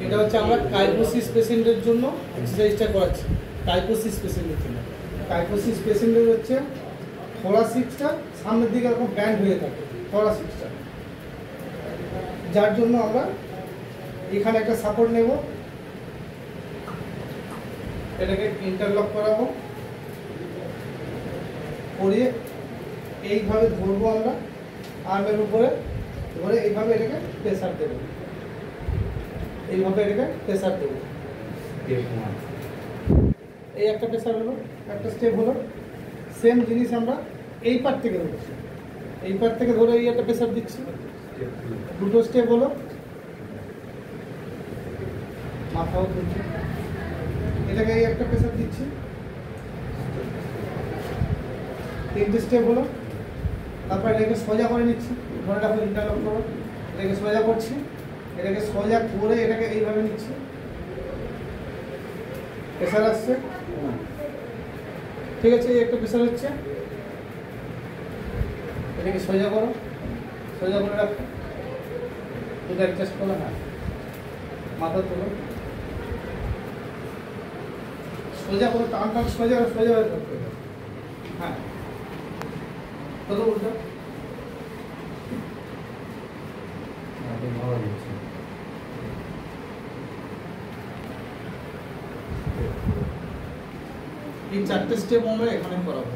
এটা হচ্ছে আমরা কাইফোসিস পেশেন্টের জন্য এক্সারসাইজটা করাচ্ছি। কাইফোসিস পেশেন্টের জন্য কাইফোসিস পেশেন্টের হচ্ছে থোরাসিক্সটা সামনের দিকে এরকম ব্যান্ড হয়ে থাকে, থোরাসিক্সটা, যার জন্য আমরা এখানে একটা সাপোর্ট নেব, এটাকে ইন্টারলক করাবো, করিয়ে এইভাবে ধরবো আমরা আর্মের উপরে, ধরে এইভাবে এটাকে প্রেসার দেবো, এইভাবে এটাকে প্রেসার দেবো। এই একটা প্রেসার হলো, একটা স্টেপ হলো। সেম জিনিস আমরা এই পার থেকে ধরছি, এই পার থেকে ধরে এই একটা প্রেসার দিচ্ছি, দুটো স্টেপ হলো। মাথাও তুলছি, এটাকে এই একটা প্রেসার দিচ্ছি, তিনটে স্টেপ হলো। তারপর এটাকে সোজা করে নিচ্ছি, ধরে রাখো, ইন্টারলক করো, এটাকে সোজা করছি, এটাকে সোজা করে এটাকে এইভাবে নিচ্ছি, প্রেসার আসছে, ঠিক আছে, এই একটা প্রেসার হচ্ছে। এটাকে সোজা করো, সোজা করে রাখো, দুটো অ্যাডজাস্ট করো, হ্যাঁ, মাথা তোলো, সোজা করো, টান টান সোজা সোজা হয়ে থাকবে, হ্যাঁ, তোলো উল্টো, এই চারটে স্টেপ আমরা এখানে করাবো।